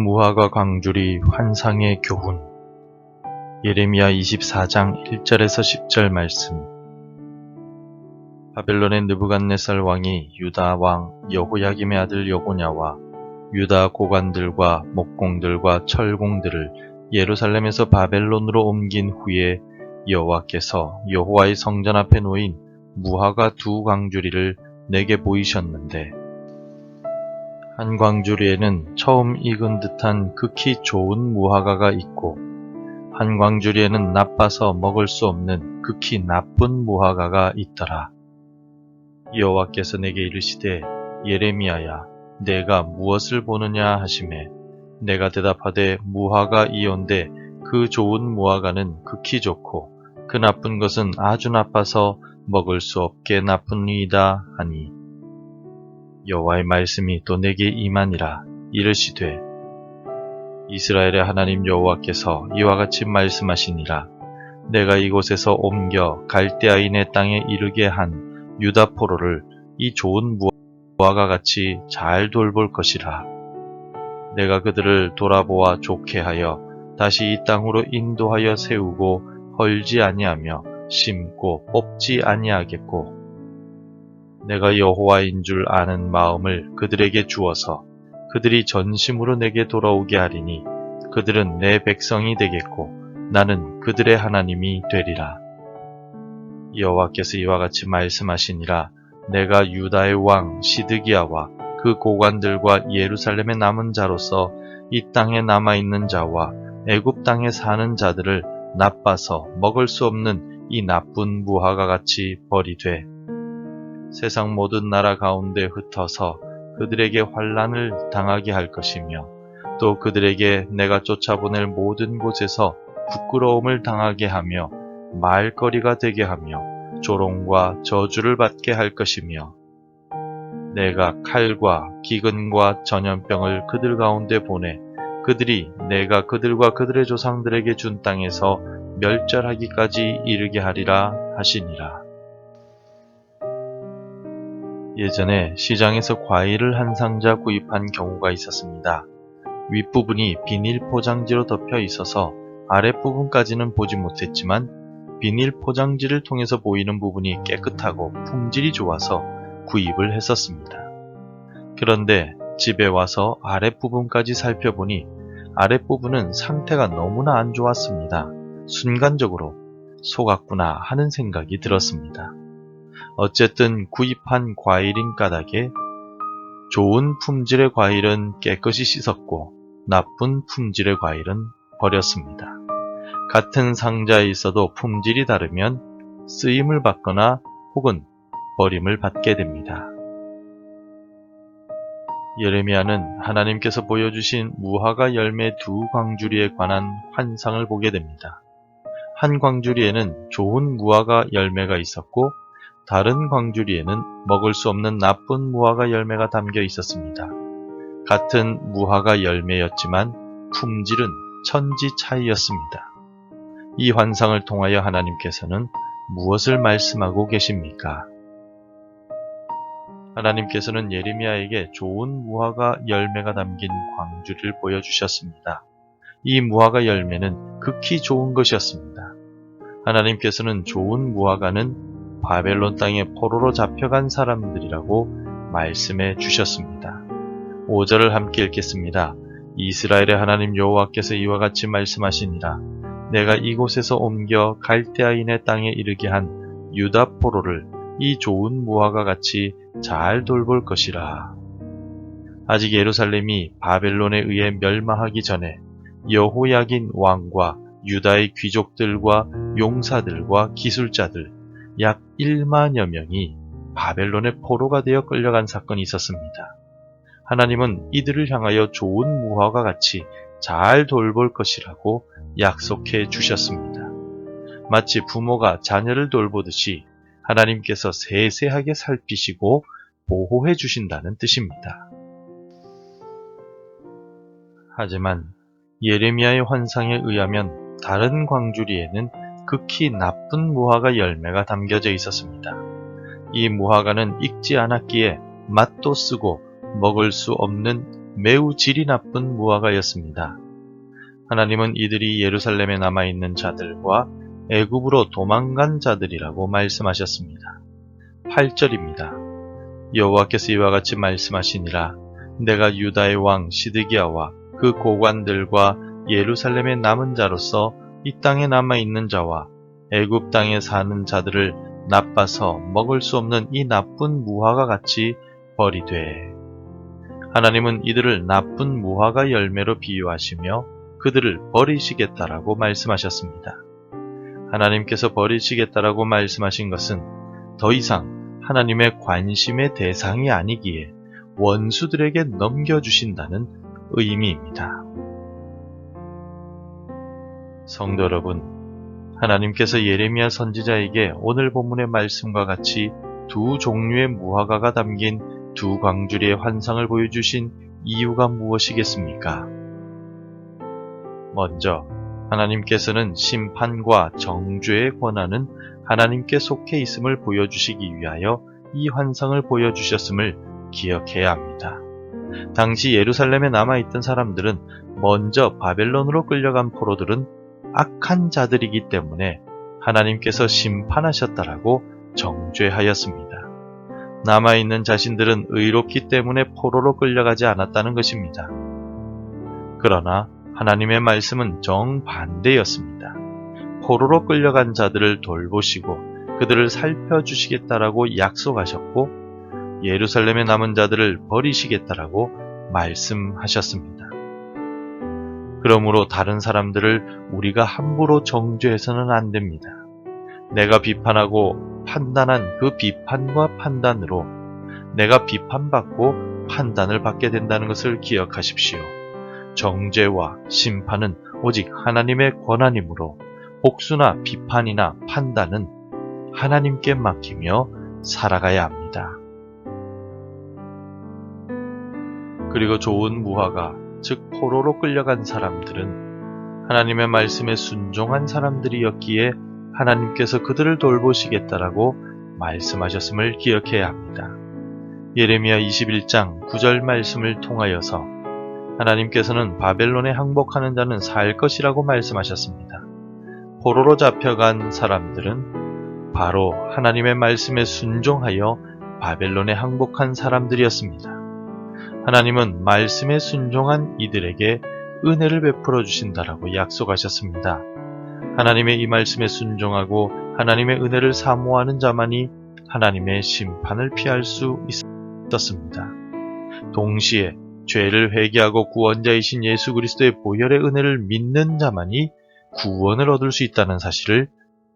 무화과 광주리 환상의 교훈. 예레미야 24장 1절에서 10절 말씀. 바벨론의 느부갓네살 왕이 유다 왕 여호야김의 아들 여고냐와 유다 고관들과 목공들과 철공들을 예루살렘에서 바벨론으로 옮긴 후에 여호와께서 여호와의 성전 앞에 놓인 무화과 두 광주리를 내게 보이셨는데, 한 광주리에는 처음 익은 듯한 극히 좋은 무화과가 있고, 한 광주리에는 나빠서 먹을 수 없는 극히 나쁜 무화과가 있더라. 여호와께서 내게 이르시되, 예레미야야, 내가 무엇을 보느냐 하시매, 내가 대답하되, 무화과 이온데 그 좋은 무화과는 극히 좋고 그 나쁜 것은 아주 나빠서 먹을 수 없게 나쁘니이다 하니, 여호와의 말씀이 또 내게 임하니라. 이르시되, 이스라엘의 하나님 여호와께서 이와 같이 말씀하시니라. 내가 이곳에서 옮겨 갈대아인의 땅에 이르게 한 유다 포로를 이 좋은 무화과 같이 잘 돌볼 것이라. 내가 그들을 돌아보아 좋게 하여 다시 이 땅으로 인도하여 세우고 헐지 아니하며 심고 뽑지 아니하겠고, 내가 여호와인 줄 아는 마음을 그들에게 주어서 그들이 전심으로 내게 돌아오게 하리니 그들은 내 백성이 되겠고 나는 그들의 하나님이 되리라. 여호와께서 이와 같이 말씀하시니라. 내가 유다의 왕 시드기야와 그 고관들과 예루살렘의 남은 자로서 이 땅에 남아있는 자와 애굽 땅에 사는 자들을 나빠서 먹을 수 없는 이 나쁜 무화과 같이 버리되, 세상 모든 나라 가운데 흩어서 그들에게 환난을 당하게 할 것이며, 또 그들에게 내가 쫓아보낼 모든 곳에서 부끄러움을 당하게 하며 말거리가 되게 하며 조롱과 저주를 받게 할 것이며, 내가 칼과 기근과 전염병을 그들 가운데 보내 그들이 내가 그들과 그들의 조상들에게 준 땅에서 멸절하기까지 이르게 하리라 하시니라. 예전에 시장에서 과일을 한 상자 구입한 경우가 있었습니다. 윗부분이 비닐 포장지로 덮여 있어서 아랫부분까지는 보지 못했지만 비닐 포장지를 통해서 보이는 부분이 깨끗하고 품질이 좋아서 구입을 했었습니다. 그런데 집에 와서 아랫부분까지 살펴보니 아랫부분은 상태가 너무나 안 좋았습니다. 순간적으로 속았구나 하는 생각이 들었습니다. 어쨌든 구입한 과일인 까닭에 좋은 품질의 과일은 깨끗이 씻었고 나쁜 품질의 과일은 버렸습니다. 같은 상자에 있어도 품질이 다르면 쓰임을 받거나 혹은 버림을 받게 됩니다. 예레미야는 하나님께서 보여주신 무화과 열매 두 광주리에 관한 환상을 보게 됩니다. 한 광주리에는 좋은 무화과 열매가 있었고 다른 광주리에는 먹을 수 없는 나쁜 무화과 열매가 담겨 있었습니다. 같은 무화과 열매였지만 품질은 천지 차이였습니다. 이 환상을 통하여 하나님께서는 무엇을 말씀하고 계십니까? 하나님께서는 예레미야에게 좋은 무화과 열매가 담긴 광주리를 보여주셨습니다. 이 무화과 열매는 극히 좋은 것이었습니다. 하나님께서는 좋은 무화과는 바벨론 땅에 포로로 잡혀간 사람들이라고 말씀해 주셨습니다. 5절을 함께 읽겠습니다. 이스라엘의 하나님 여호와께서 이와 같이 말씀하시니라. 내가 이곳에서 옮겨 갈대아인의 땅에 이르게 한 유다 포로를 이 좋은 무화과 같이 잘 돌볼 것이라. 아직 예루살렘이 바벨론에 의해 멸망하기 전에 여호야긴 왕과 유다의 귀족들과 용사들과 기술자들 약 1만여 명이 바벨론의 포로가 되어 끌려간 사건이 있었습니다. 하나님은 이들을 향하여 좋은 무화과 같이 잘 돌볼 것이라고 약속해 주셨습니다. 마치 부모가 자녀를 돌보듯이 하나님께서 세세하게 살피시고 보호해 주신다는 뜻입니다. 하지만 예레미야의 환상에 의하면 다른 광주리에는 극히 나쁜 무화과 열매가 담겨져 있었습니다. 이 무화과는 익지 않았기에 맛도 쓰고 먹을 수 없는 매우 질이 나쁜 무화과였습니다. 하나님은 이들이 예루살렘에 남아있는 자들과 애굽으로 도망간 자들이라고 말씀하셨습니다. 8절입니다. 여호와께서 이와 같이 말씀하시니라. 내가 유다의 왕 시드기야와 그 고관들과 예루살렘의 남은 자로서 이 땅에 남아있는 자와 애굽 땅에 사는 자들을 나빠서 먹을 수 없는 이 나쁜 무화과 같이 버리되. 하나님은 이들을 나쁜 무화과 열매로 비유하시며 그들을 버리시겠다라고 말씀하셨습니다. 하나님께서 버리시겠다라고 말씀하신 것은 더 이상 하나님의 관심의 대상이 아니기에 원수들에게 넘겨주신다는 의미입니다. 성도 여러분, 하나님께서 예레미야 선지자에게 오늘 본문의 말씀과 같이 두 종류의 무화과가 담긴 두 광주리의 환상을 보여주신 이유가 무엇이겠습니까? 먼저 하나님께서는 심판과 정죄의 권한은 하나님께 속해 있음을 보여주시기 위하여 이 환상을 보여주셨음을 기억해야 합니다. 당시 예루살렘에 남아있던 사람들은 먼저 바벨론으로 끌려간 포로들은 악한 자들이기 때문에 하나님께서 심판하셨다라고 정죄하였습니다. 남아있는 자신들은 의롭기 때문에 포로로 끌려가지 않았다는 것입니다. 그러나 하나님의 말씀은 정반대였습니다. 포로로 끌려간 자들을 돌보시고 그들을 살펴주시겠다라고 약속하셨고 예루살렘에 남은 자들을 버리시겠다라고 말씀하셨습니다. 그러므로 다른 사람들을 우리가 함부로 정죄해서는 안 됩니다. 내가 비판하고 판단한 그 비판과 판단으로 내가 비판받고 판단을 받게 된다는 것을 기억하십시오. 정죄와 심판은 오직 하나님의 권한이므로 복수나 비판이나 판단은 하나님께 맡기며 살아가야 합니다. 그리고 좋은 무화과, 즉 포로로 끌려간 사람들은 하나님의 말씀에 순종한 사람들이었기에 하나님께서 그들을 돌보시겠다라고 말씀하셨음을 기억해야 합니다. 예레미야 21장 9절 말씀을 통하여서 하나님께서는 바벨론에 항복하는 자는 살 것이라고 말씀하셨습니다. 포로로 잡혀간 사람들은 바로 하나님의 말씀에 순종하여 바벨론에 항복한 사람들이었습니다. 하나님은 말씀에 순종한 이들에게 은혜를 베풀어 주신다라고 약속하셨습니다. 하나님의 이 말씀에 순종하고 하나님의 은혜를 사모하는 자만이 하나님의 심판을 피할 수 있었습니다. 동시에 죄를 회개하고 구원자이신 예수 그리스도의 보혈의 은혜를 믿는 자만이 구원을 얻을 수 있다는 사실을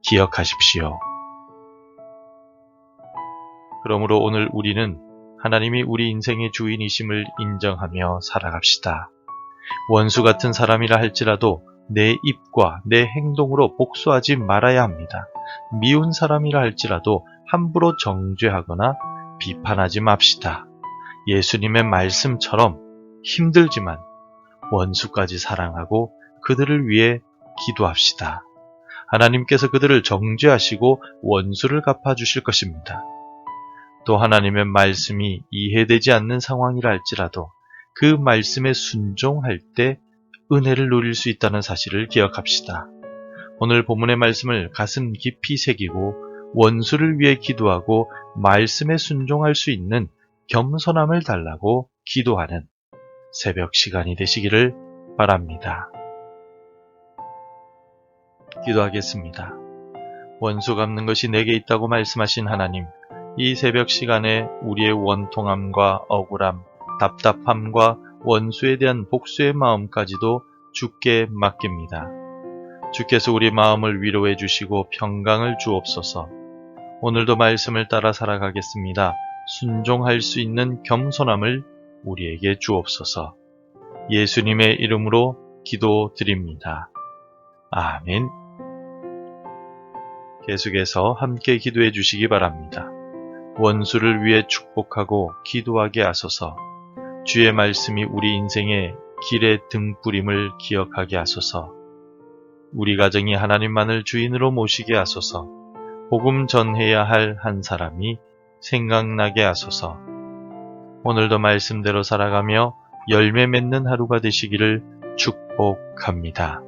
기억하십시오. 그러므로 오늘 우리는 하나님이 우리 인생의 주인이심을 인정하며 살아갑시다. 원수 같은 사람이라 할지라도 내 입과 내 행동으로 복수하지 말아야 합니다. 미운 사람이라 할지라도 함부로 정죄하거나 비판하지 맙시다. 예수님의 말씀처럼 힘들지만 원수까지 사랑하고 그들을 위해 기도합시다. 하나님께서 그들을 정죄하시고 원수를 갚아주실 것입니다. 또 하나님의 말씀이 이해되지 않는 상황이라 할지라도 그 말씀에 순종할 때 은혜를 누릴 수 있다는 사실을 기억합시다. 오늘 본문의 말씀을 가슴 깊이 새기고 원수를 위해 기도하고 말씀에 순종할 수 있는 겸손함을 달라고 기도하는 새벽 시간이 되시기를 바랍니다. 기도하겠습니다. 원수 갚는 것이 내게 있다고 말씀하신 하나님, 이 새벽 시간에 우리의 원통함과 억울함, 답답함과 원수에 대한 복수의 마음까지도 주께 맡깁니다. 주께서 우리 마음을 위로해 주시고 평강을 주옵소서. 오늘도 말씀을 따라 살아가겠습니다. 순종할 수 있는 겸손함을 우리에게 주옵소서. 예수님의 이름으로 기도드립니다. 아멘. 계속해서 함께 기도해 주시기 바랍니다. 원수를 위해 축복하고 기도하게 하소서. 주의 말씀이 우리 인생의 길의 등불임을 기억하게 하소서. 우리 가정이 하나님만을 주인으로 모시게 하소서. 복음 전해야 할 한 사람이 생각나게 하소서. 오늘도 말씀대로 살아가며 열매 맺는 하루가 되시기를 축복합니다.